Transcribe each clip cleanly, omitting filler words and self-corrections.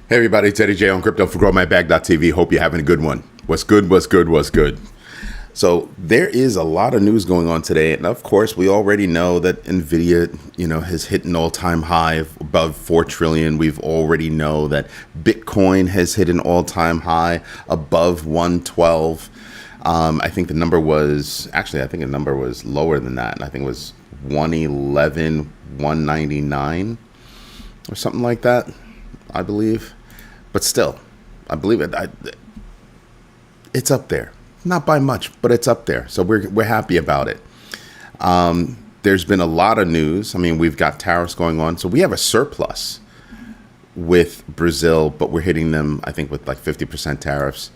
Hey everybody, Teddy J on Crypto for GrowMyBag.tv. Hope you're having a good one. What's good, what's good, what's good? So there is a lot of news going on today. And of course, we already know that NVIDIA, has hit an all-time high of above 4 trillion. We've already know that Bitcoin has hit an all-time high above 112. I think the number was lower than that. I think it was 111, 199 or something like that, I believe. But still, I believe it. It's up there, not by much, but it's up there. So we're happy about it. There's been a lot of news. I mean, we've got tariffs going on, so we have a surplus with Brazil, but we're hitting them, I think, with like 50% tariffs.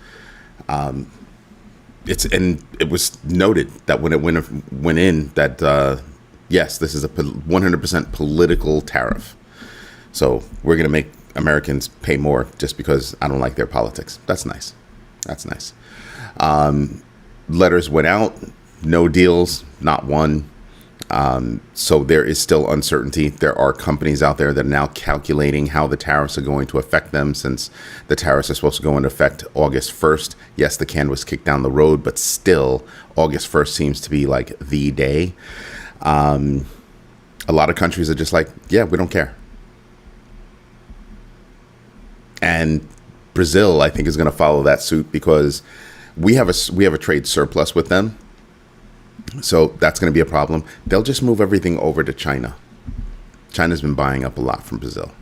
It was noted that when it went in that yes, this is a 100% political tariff. So we're gonna make Americans pay more just because I don't like their politics. That's nice. That's nice. Letters went out, no deals, not one. So there is still uncertainty. There are companies out there that are now calculating how the tariffs are going to affect them, since the tariffs are supposed to go into effect August 1st. Yes, the can was kicked down the road, but still August 1st seems to be like the day. A lot of countries are just like, yeah, we don't care. And Brazil, I think, is going to follow that suit because we have a trade surplus with them. So that's going to be a problem. They'll just move everything over to China. China's been buying up a lot from Brazil.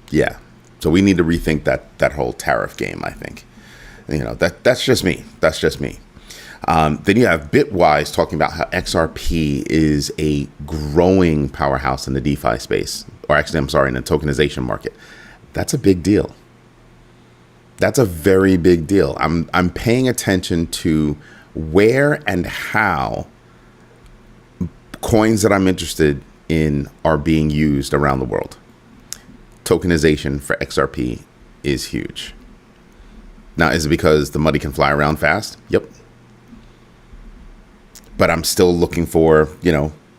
Yeah. So we need to rethink that whole tariff game, I think. That's just me. That's just me. Then you have Bitwise talking about how XRP is a growing powerhouse in the DeFi space, or actually, I'm sorry, in the tokenization market. That's a big deal. That's a very big deal. I'm paying attention to where and how coins that I'm interested in are being used around the world. Tokenization for XRP is huge. Now, is it because the money can fly around fast? Yep. But I'm still looking for,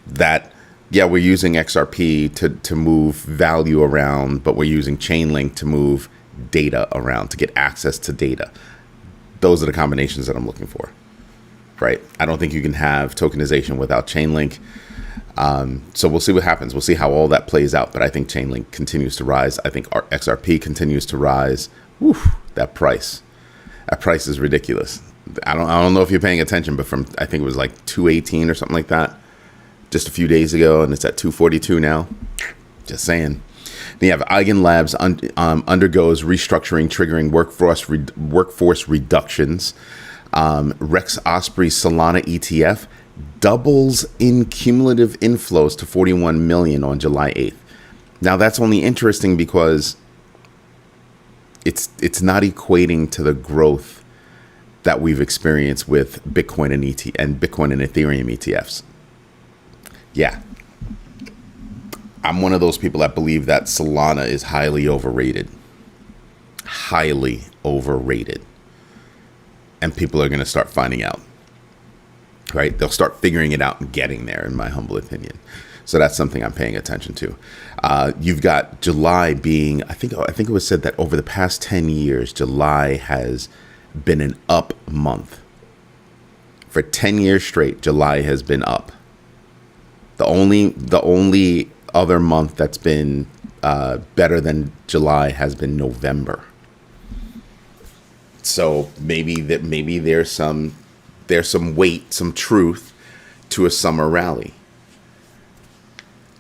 that, yeah, we're using XRP to move value around, but we're using Chainlink to move data around, to get access to data. Those are the combinations that I'm looking for, right? I don't think you can have tokenization without Chainlink. So we'll see what happens. We'll see how all that plays out. But I think Chainlink continues to rise. I think our XRP continues to rise. Whew, that price is ridiculous. I don't know if you're paying attention, but I think it was like 218 or something like that just a few days ago, and it's at 242 now. Just saying. Then you have Eigen Labs undergoes restructuring, triggering workforce reductions. Rex Osprey Solana ETF doubles in cumulative inflows to 41 million on July 8th. Now that's only interesting because it's not equating to the growth that we've experienced with Bitcoin and Bitcoin and Ethereum ETFs. Yeah. I'm one of those people that believe that Solana is highly overrated. Highly overrated. And people are going to start finding out. Right? They'll start figuring it out and getting there, in my humble opinion. So that's something I'm paying attention to. You've got July being, I think it was said that over the past 10 years, July has been an up month. For 10 years straight, July has been up. The only other month that's been better than July has been November. So maybe there's some weight, some truth to a summer rally.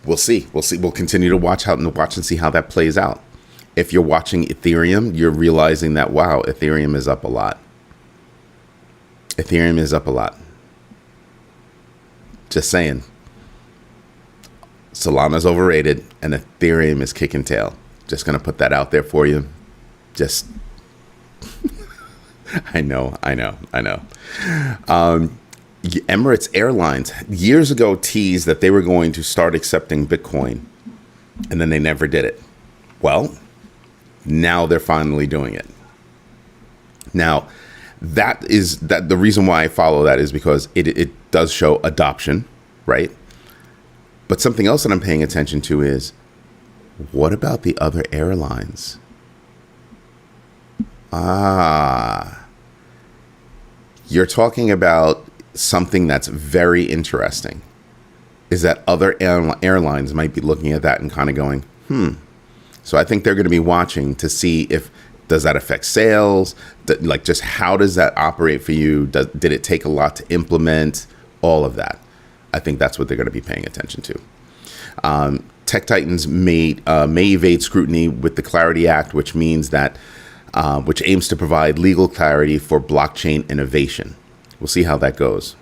We'll see. We'll continue to watch and see how that plays out. If you're watching Ethereum, you're realizing that, wow, Ethereum is up a lot. Ethereum is up a lot. Just saying. Solana's overrated and Ethereum is kicking tail. Just going to put that out there for you. Just, I know. Emirates Airlines years ago teased that they were going to start accepting Bitcoin, and then they never did it. Well, now they're finally doing it. Now, the reason why I follow that is because it does show adoption, right? But something else that I'm paying attention to is What about the other airlines? Ah, you're talking about something that's very interesting. Is that other airlines might be looking at that and kind of going, So I think they're going to be watching to see if, does that affect sales? Like, just how does that operate for you? Did it take a lot to implement? All of that. I think that's what they're going to be paying attention to. Tech titans may evade scrutiny with the Clarity Act, which means that, which aims to provide legal clarity for blockchain innovation. We'll see how that goes.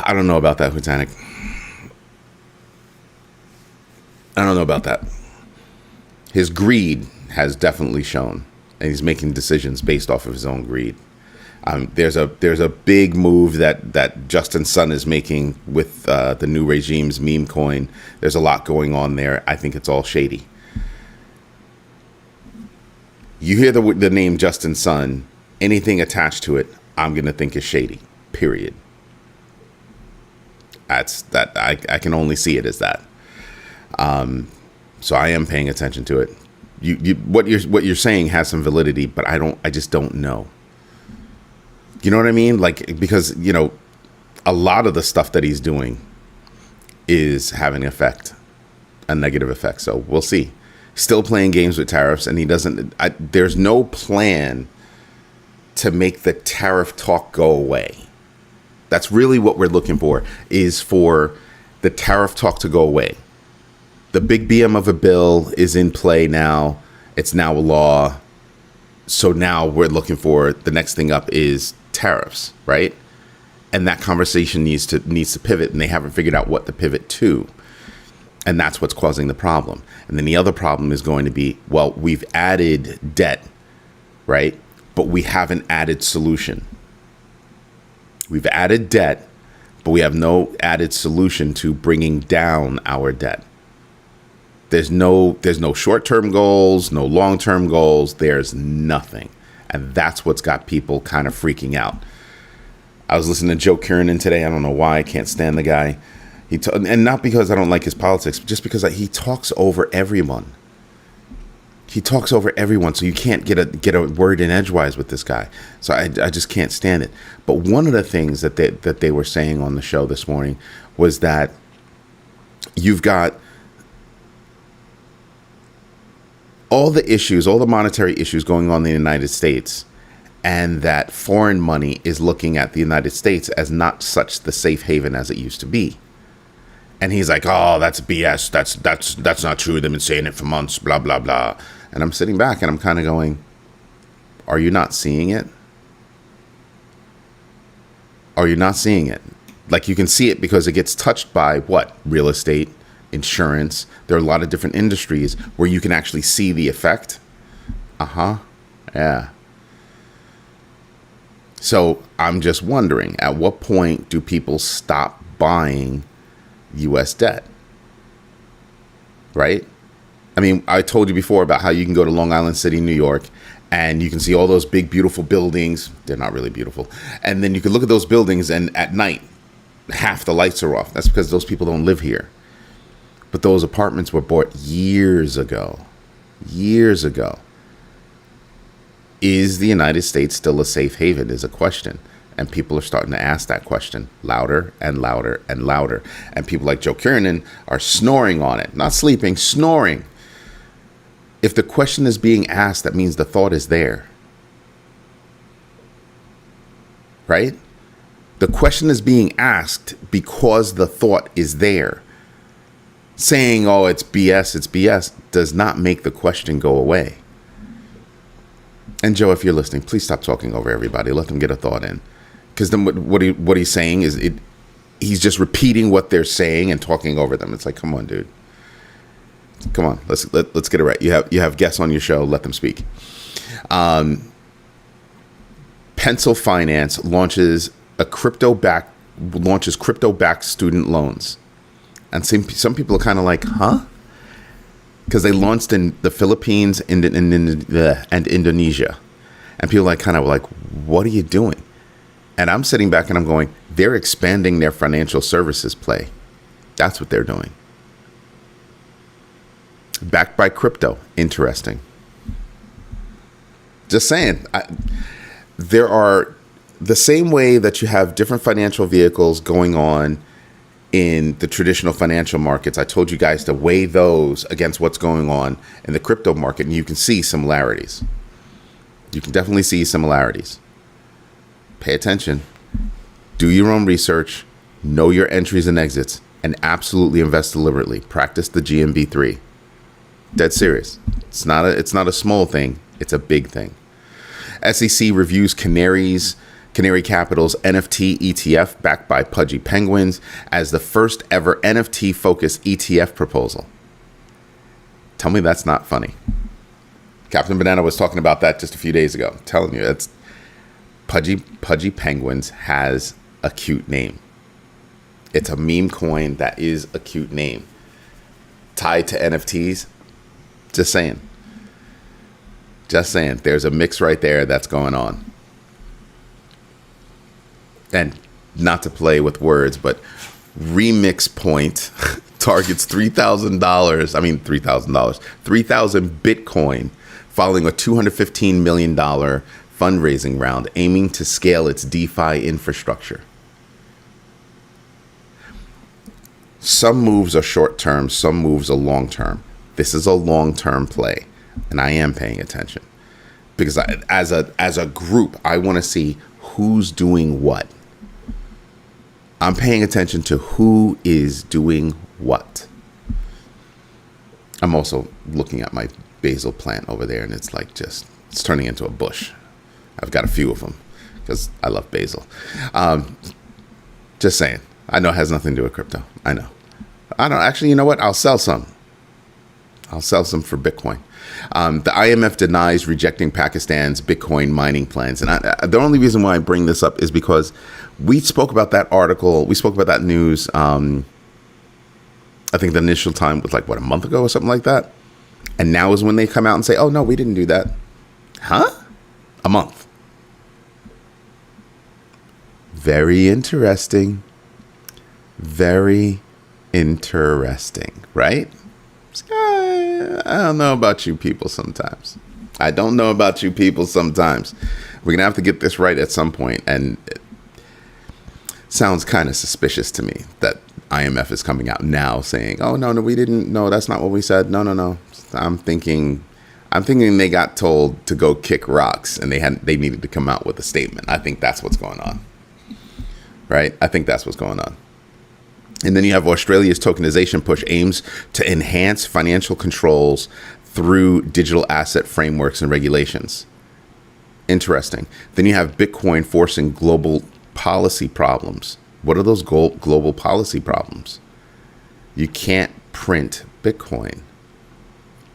I don't know about that, Hutanic. I don't know about that. His greed has definitely shown, and he's making decisions based off of his own greed. There's a big move that Justin Sun is making with the new regime's meme coin. There's a lot going on there. I think it's all shady. You hear the name Justin Sun, anything attached to it, I'm gonna think is shady. Period. That's that. I can only see it as that. So I am paying attention to it. What you're saying has some validity, but I just don't know. You know what I mean? Like, because, a lot of the stuff that he's doing is having a negative effect. So we'll see. Still playing games with tariffs, and there's no plan to make the tariff talk go away. That's really what we're looking for, is for the tariff talk to go away. The big BM of a bill is in play now. It's now a law. So now we're looking for the next thing up is tariffs, right? And that conversation needs to pivot, and they haven't figured out what to pivot to. And that's what's causing the problem. And then the other problem is going to be, well, we've added debt, right? But we haven't added solution. We've added debt, but we have no added solution to bringing down our debt. There's no short-term goals, no long-term goals. There's nothing. And that's what's got people kind of freaking out. I was listening to Joe Kiernan today. I don't know why. I can't stand the guy. And not because I don't like his politics, but just because he talks over everyone. He talks over everyone, so you can't get a word in edgewise with this guy. So I just can't stand it. But one of the things that they were saying on the show this morning was that you've got all the monetary issues going on in the United States, and that foreign money is looking at the United States as not such the safe haven as it used to be. And he's like, oh, that's BS. That's not true. They've been saying it for months, blah, blah, blah. And I'm sitting back and I'm kind of going, are you not seeing it? Are you not seeing it? Like, you can see it because it gets touched by what? Real estate, insurance. There are a lot of different industries where you can actually see the effect. Yeah. So I'm just wondering, at what point do people stop buying U.S. debt? Right? I mean, I told you before about how you can go to Long Island City, New York, and you can see all those big, beautiful buildings. They're not really beautiful. And then you can look at those buildings, and at night, half the lights are off. That's because those people don't live here. But those apartments were bought years ago. Years ago. Is the United States still a safe haven is a question. And people are starting to ask that question louder and louder and louder. And people like Joe Kiernan are snoring on it. Not sleeping, snoring. If the question is being asked, that means the thought is there. Right? The question is being asked because the thought is there. Saying, oh, it's BS, does not make the question go away. And Joe, if you're listening, please stop talking over everybody. Let them get a thought in. Because then what he's saying is he's just repeating what they're saying and talking over them. It's like, come on, dude. Come on, let's get it right. You have guests on your show. Let them speak. Pencil Finance launches crypto-backed student loans, and some people are kind of like, huh? Because they launched in the Philippines and Indonesia, And people like kind of like, what are you doing? And I'm sitting back and I'm going, they're expanding their financial services play. That's what they're doing. Backed by crypto. Interesting. Just saying. There are the same way that you have different financial vehicles going on in the traditional financial markets. I told you guys to weigh those against what's going on in the crypto market, and you can see similarities. You can definitely see similarities. Pay attention. Do your own research. Know your entries and exits, and absolutely invest deliberately. Practice the GMB 3. Dead serious. It's not a small thing. It's a big thing. SEC reviews Canary Capital's NFT ETF backed by Pudgy Penguins as the first ever NFT focused ETF proposal. Tell me that's not funny. Captain Banana was talking about that just a few days ago. I'm telling you, it's Pudgy Penguins has a cute name. It's a meme coin that is a cute name. Tied to NFTs. Just saying. Just saying. There's a mix right there that's going on. And not to play with words, but Remix Point targets $3,000. I mean, $3,000. 3,000 Bitcoin following a $215 million fundraising round aiming to scale its DeFi infrastructure. Some moves are short term, some moves are long term. This is a long term play, and I am paying attention because as a group, I want to see who's doing what. I'm paying attention to who is doing what. I'm also looking at my basil plant over there, and it's like it's turning into a bush. I've got a few of them because I love basil. Just saying. I know it has nothing to do with crypto. I know. Actually, you know what? I'll sell some. I'll sell some for Bitcoin. The IMF denies rejecting Pakistan's Bitcoin mining plans. And the only reason why I bring this up is because we spoke about that article. We spoke about that news. I think the initial time was like, a month ago or something like that. And now is when they come out and say, oh, no, we didn't do that. Huh? A month. Very interesting. Very interesting, right? I don't know about you people sometimes. I don't know about you people sometimes. We're going to have to get this right at some point. And it sounds kind of suspicious to me that IMF is coming out now saying, oh, no, we didn't. No, that's not what we said. No. I'm thinking they got told to go kick rocks and they needed to come out with a statement. I think that's what's going on. Right? I think that's what's going on. And then you have Australia's tokenization push aims to enhance financial controls through digital asset frameworks and regulations. Interesting. Then you have Bitcoin forcing global policy problems. What are those global policy problems? You can't print Bitcoin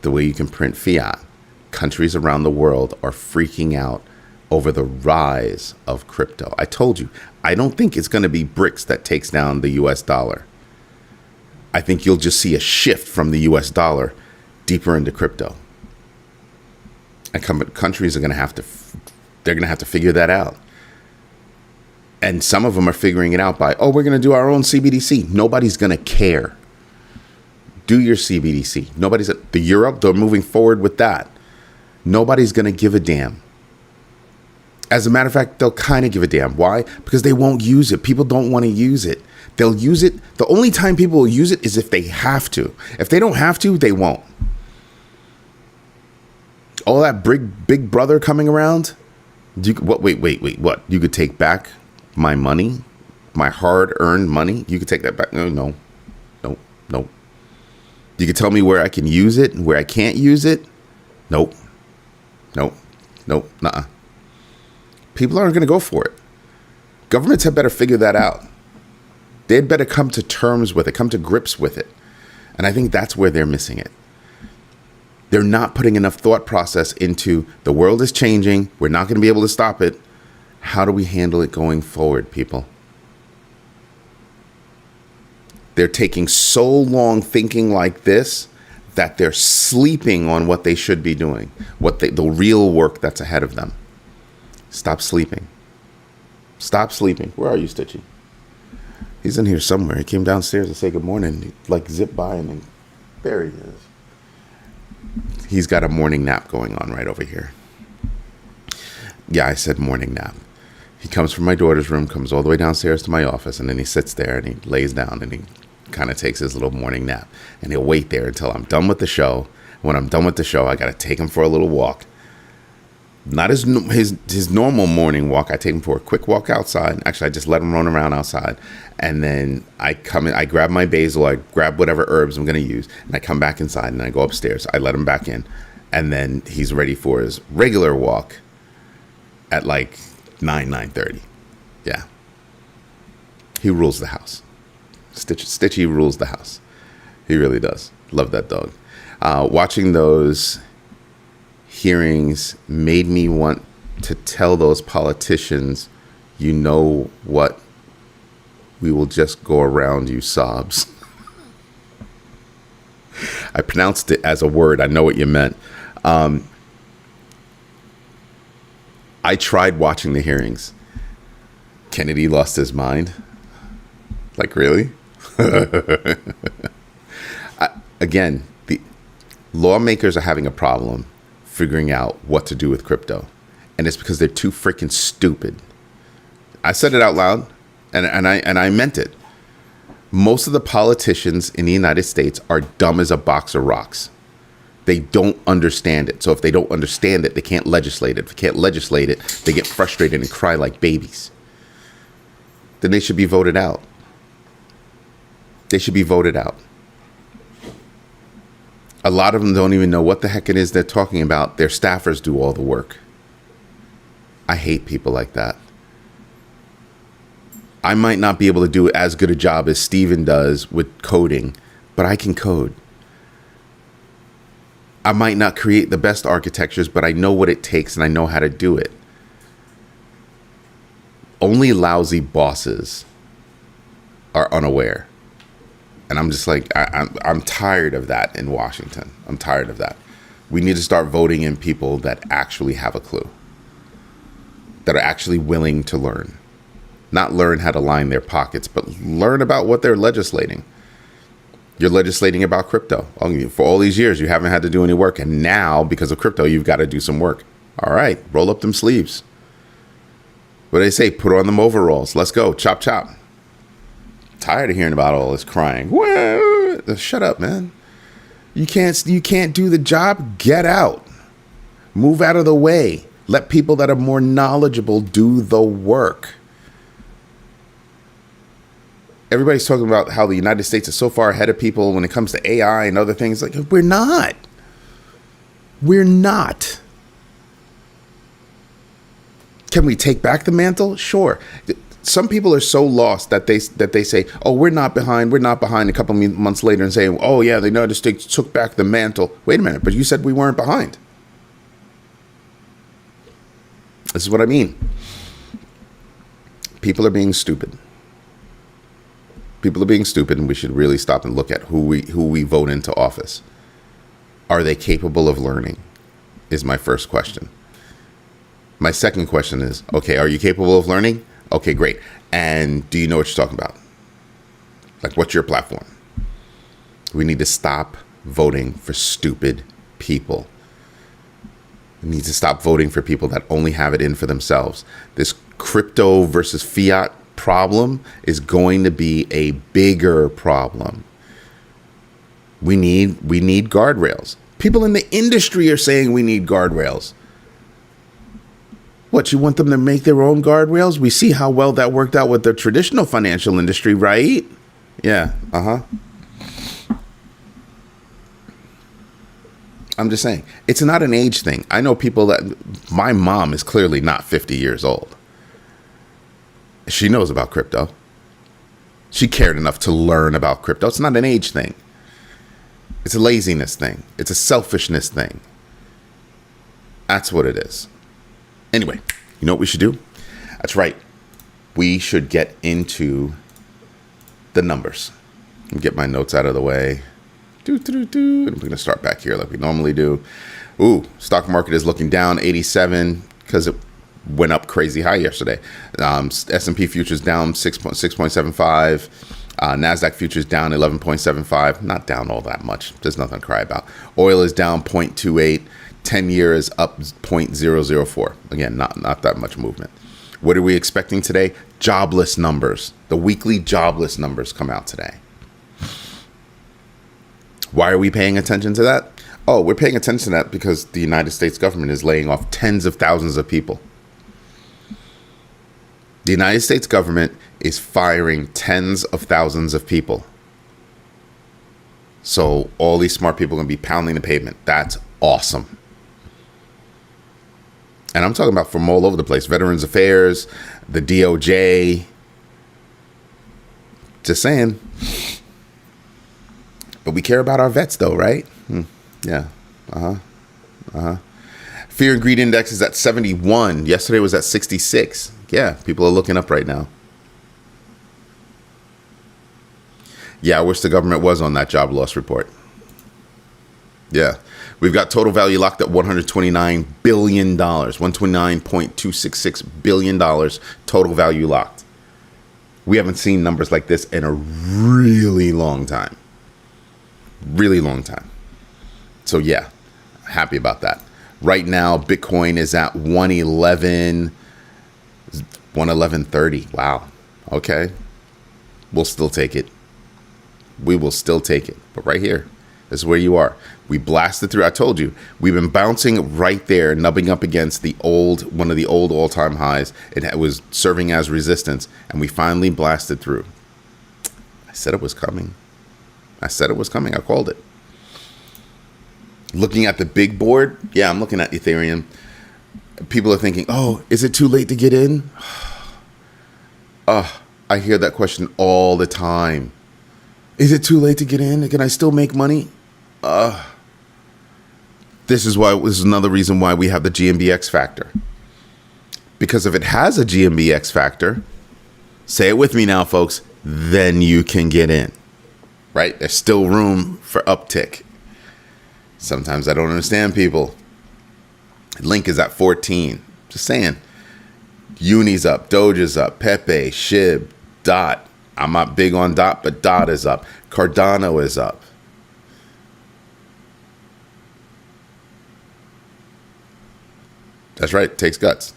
the way you can print fiat. Countries around the world are freaking out over the rise of crypto. I told you, I don't think it's going to be BRICS that takes down the US dollar. I think you'll just see a shift from the US dollar deeper into crypto. And countries are going to have to, they're going to have to figure that out. And some of them are figuring it out by, oh, we're going to do our own CBDC. Nobody's going to care. Do your CBDC. The Europe, they're moving forward with that. Nobody's going to give a damn. As a matter of fact, they'll kind of give a damn. Why? Because they won't use it. People don't want to use it. They'll use it. The only time people will use it is if they have to. If they don't have to, they won't. All that big brother coming around. Wait. What? You could take back my money, my hard-earned money? You could take that back? No. You could tell me where I can use it and where I can't use it? Nope. Nuh-uh. People aren't going to go for it. Governments had better figure that out. They'd better come to terms with it, come to grips with it. And I think that's where they're missing it. They're not putting enough thought process into the world is changing. We're not going to be able to stop it. How do we handle it going forward, people? They're taking so long thinking like this that they're sleeping on what they should be doing, the real work that's ahead of them. Stop sleeping. Stop sleeping. Where are you, Stitchy? He's in here somewhere. He came downstairs to say good morning. He, like, zipped by and then there he is. He's got a morning nap going on right over here. Yeah, I said morning nap. He comes from my daughter's room, comes all the way downstairs to my office, and then he sits there and he lays down and he kind of takes his little morning nap. And he'll wait there until I'm done with the show. When I'm done with the show, I got to take him for a little walk. Not his normal morning walk. I take him for a quick walk outside. Actually, I just let him run around outside. And then I come in, I grab my basil, I grab whatever herbs I'm going to use, and I come back inside and I go upstairs. I let him back in. And then he's ready for his regular walk at like 9:30. Yeah. He rules the house. Stitchy rules the house. He really does. Love that dog. Watching those hearings made me want to tell those politicians, you know what? We will just go around you sobs. I pronounced it as a word. I know what you meant. I tried watching the hearings. Kennedy lost his mind. Like, really? Again, the lawmakers are having a problem figuring out what to do with crypto. And it's because they're too freaking stupid. I said it out loud, and I meant it. Most of the politicians in the United States are dumb as a box of rocks. They don't understand it. So if they don't understand it, they can't legislate it. If they can't legislate it, they get frustrated and cry like babies. Then they should be voted out. They should be voted out. A lot of them don't even know what the heck it is they're talking about. Their staffers do all the work. I hate people like that. I might not be able to do as good a job as Steven does with coding, but I can code. I might not create the best architectures, but I know what it takes and I know how to do it. Only lousy bosses are unaware. And I'm just like, I'm tired of that in Washington. I'm tired of that. We need to start voting in people that actually have a clue, that are actually willing to learn. Not learn how to line their pockets, but learn about what they're legislating. You're legislating about crypto. For all these years, you haven't had to do any work. And now, because of crypto, you've got to do some work. All right, roll up them sleeves. What do they say? Put on them overalls. Let's go. Chop, chop. Tired of hearing about all this crying. Well, shut up, man. You can't do the job. Get out. Move out of the way. Let people that are more knowledgeable do the work. Everybody's talking about how the United States is so far ahead of people when it comes to AI and other things. Like, we're not. We're not. Can we take back the mantle? Sure. Some people are so lost that they say, oh, we're not behind. We're not behind a couple months later and saying, oh, yeah, the United States took back the mantle. Wait a minute, but you said we weren't behind. This is what I mean. People are being stupid. People are being stupid, and we should really stop and look at who we vote into office. Are they capable of learning? Is my first question. My second question is, okay, are you capable of learning? Okay, great. And do you know what you're talking about? Like, what's your platform? We need to stop voting for stupid people. We need to stop voting for people that only have it in for themselves. This crypto versus fiat problem is going to be a bigger problem. We need guardrails. People in the industry are saying we need guardrails. What, you want them to make their own guardrails? We see how well that worked out with the traditional financial industry, right? Yeah, I'm just saying, it's not an age thing. I know people that, my mom is clearly not 50 years old. She knows about crypto. She cared enough to learn about crypto. It's not an age thing. It's a laziness thing. It's a selfishness thing. That's what it is. Anyway, you know what we should do? That's right. We should get into the numbers. Let me get my notes out of the way. And we're going to start back here like we normally do. Ooh, stock market is looking down 87 because went up crazy high yesterday. S&P futures down 6.75. NASDAQ futures down 11.75. Not down all that much. There's nothing to cry about. Oil is down 0.28. 10-year is up 0.004. Again, not that much movement. What are we expecting today? Jobless numbers. The weekly jobless numbers come out today. Why are we paying attention to that? Oh, we're paying attention to that because the United States government is laying off tens of thousands of people. The United States government is firing tens of thousands of people. So all these smart people are going to be pounding the pavement. That's awesome. And I'm talking about from all over the place. Veterans Affairs, the DOJ. Just saying. But we care about our vets, though, right? Yeah. Fear and greed index is at 71. Yesterday was at 66. Yeah, people are looking up right now. Yeah, I wish the government was on that job loss report. Yeah. We've got total value locked at $129 billion. $129.266 billion total value locked. We haven't seen numbers like this in a really long time. Really long time. So yeah, happy about that. Right now, Bitcoin is at 111.30. Wow. Okay. We'll still take it. We will still take it. But right here, this is where you are. We blasted through. I told you, we've been bouncing right there, nubbing up against one of the old all-time highs. It was serving as resistance, and we finally blasted through. I said it was coming. I called it. Looking at the big board, yeah, I'm looking at Ethereum. People are thinking, oh, is it too late to get in? I hear that question all the time. Is it too late to get in? Can I still make money? This is another reason why we have the GMB X factor. Because if it has a GMB X factor, say it with me now, folks, then you can get in. Right? There's still room for uptick. Sometimes I don't understand people. Link is at 14. Just saying. Uni's up, Doge is up, Pepe, SHIB, DOT. I'm not big on DOT, but DOT is up. Cardano is up. That's right. Takes guts.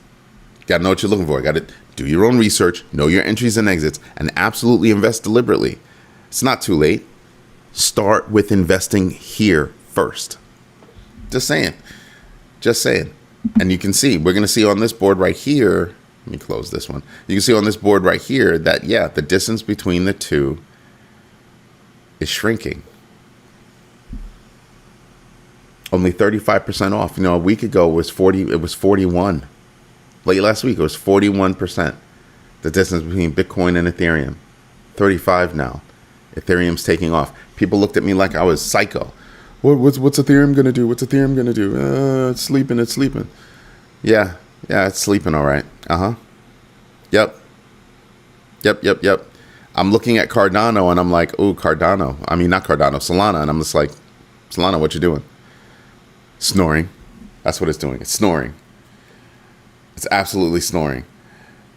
Got to know what you're looking for. Got to do your own research, know your entries and exits, and absolutely invest deliberately. It's not too late. Start with investing here first. Just saying. Just saying. And you can see, we're going to see on this board right here. Let me close this one. You can see on this board right here that, yeah, the distance between the two is shrinking. Only 35% off. A week ago it was 41. Late last week it was 41%. The distance between Bitcoin and Ethereum. 35 now. Ethereum's taking off. People looked at me like I was psycho. What's Ethereum going to do? What's Ethereum going to do? It's sleeping. Yeah, it's sleeping all right. Yep. I'm looking at Cardano and I'm like, ooh, Cardano. I mean, not Cardano, Solana. And I'm just like, Solana, what you doing? Snoring. That's what it's doing. It's snoring. It's absolutely snoring.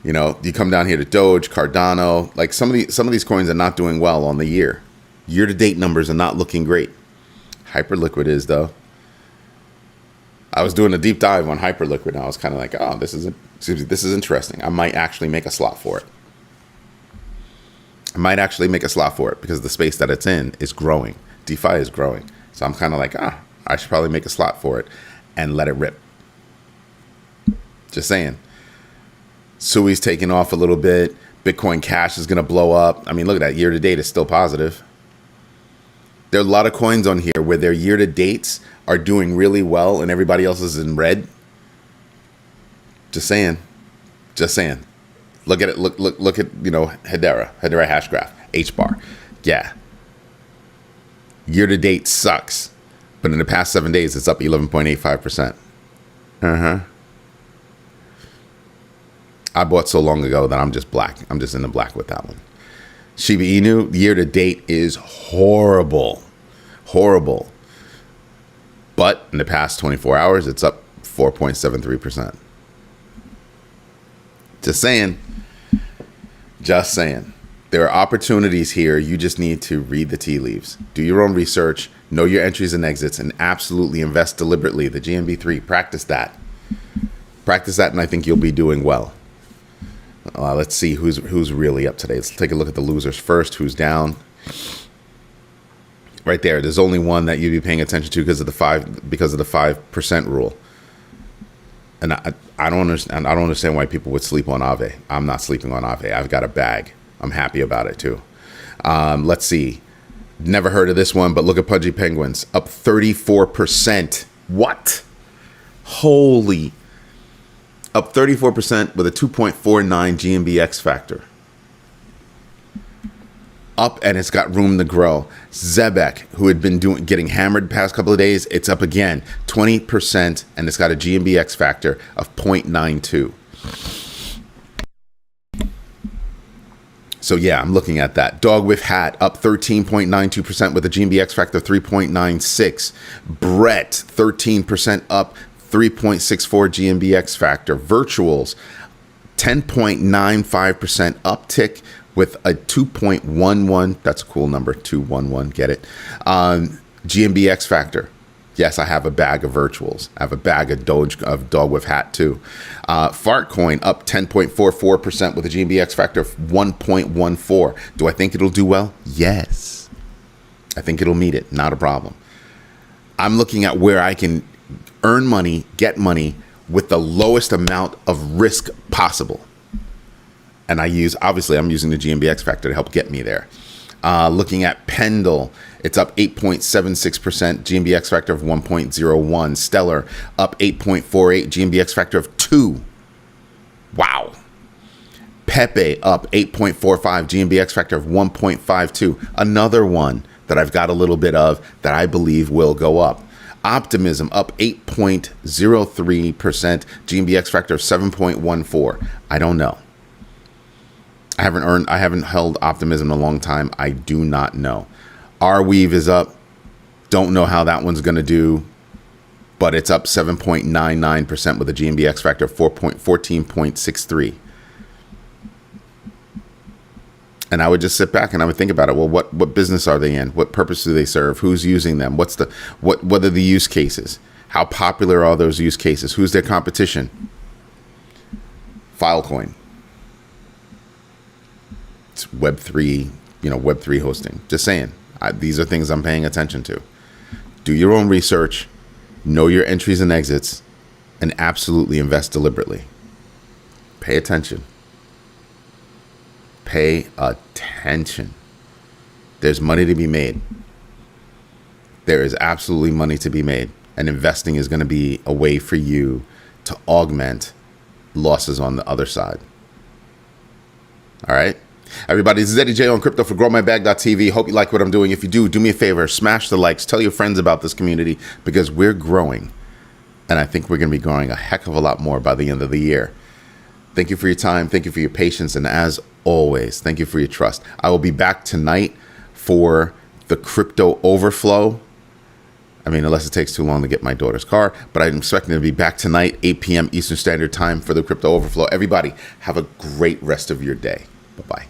You come down here to Doge, Cardano. Like some of these coins are not doing well on the year. Year-to-date numbers are not looking great. Hyperliquid is, though. I was doing a deep dive on Hyperliquid, and I was kind of like, oh, this is interesting. I might actually make a slot for it. Because the space that it's in is growing. DeFi is growing. So I'm kind of like, I should probably make a slot for it and let it rip. Just saying. Sui's taking off a little bit. Bitcoin Cash is going to blow up. I mean, look at that. Year to date is still positive. There are a lot of coins on here where their year to dates are doing really well and everybody else is in red. Just saying. Look at it. Look at, Hedera hash graph, HBAR. Yeah. Year to date sucks. But in the past 7 days, it's up 11.85%. I bought so long ago that I'm just black. I'm just in the black with that one. Shiba Inu, year to date is horrible. But in the past 24 hours, it's up 4.73%. Just saying. Just saying. There are opportunities here. You just need to read the tea leaves. Do your own research. Know your entries and exits. And absolutely invest deliberately. The GMB3. Practice that. Practice that, and I think you'll be doing well. Let's see who's really up today. Let's take a look at the losers first. Who's down? Right there. There's only one that you'd be paying attention to because of the 5% rule. And I don't understand why people would sleep on Aave. I'm not sleeping on Aave. I've got a bag. I'm happy about it too. Let's see. Never heard of this one, but look at Pudgy Penguins. Up 34%. What? Holy. Up 34% with a 2.49 GMB X factor. Up, and it's got room to grow. Zebek, who had been getting hammered the past couple of days, it's up again, 20%, and it's got a GMB X factor of 0.92. So yeah, I'm looking at that. Dog with Hat up 13.92% with a GMB X factor of 3.96. Brett 13% up, 3.64 GMB X factor. Virtuals 10.95% uptick with a 2.11, that's a cool number, 211, get it? GMB X factor. Yes, I have a bag of virtuals. I have a bag of Dog with Hat too. Fartcoin up 10.44% with a GMB X factor of 1.14. Do I think it'll do well? Yes. I think it'll meet it, not a problem. I'm looking at where I can earn money, get money with the lowest amount of risk possible. And obviously I'm using the GMB X factor to help get me there. Looking at Pendle, it's up 8.76%, GMB X factor of 1.01. Stellar up 8.48, GMB X factor of 2. Wow. Pepe up 8.45, GMB X factor of 1.52. Another one that I've got a little bit of that I believe will go up. Optimism up 8.03%, GMB X factor of 7.14. I don't know. I haven't held Optimism in a long time. I do not know. Arweave is up. Don't know how that one's going to do, but it's up 7.99% with a GMB X factor of 14.63. And I would just sit back and I would think about it. Well, what business are they in? What purpose do they serve? Who's using them? What are the use cases? How popular are those use cases? Who's their competition? Filecoin. It's Web3, Web3 hosting. Just saying. These are things I'm paying attention to. Do your own research, know your entries and exits, and absolutely invest deliberately. Pay attention. Pay attention. There's money to be made. There is absolutely money to be made. And investing is going to be a way for you to augment losses on the other side. All right? Everybody, this is Eddie J on Crypto for GrowMyBag.tv. Hope you like what I'm doing. If you do me a favor, smash the likes. Tell your friends about this community because we're growing. And I think we're going to be growing a heck of a lot more by the end of the year. Thank you for your time. Thank you for your patience. And as always, thank you for your trust. I will be back tonight for the crypto overflow. I mean, unless it takes too long to get my daughter's car. But I'm expecting to be back tonight, 8 p.m. Eastern Standard Time for the crypto overflow. Everybody, have a great rest of your day. Bye-bye.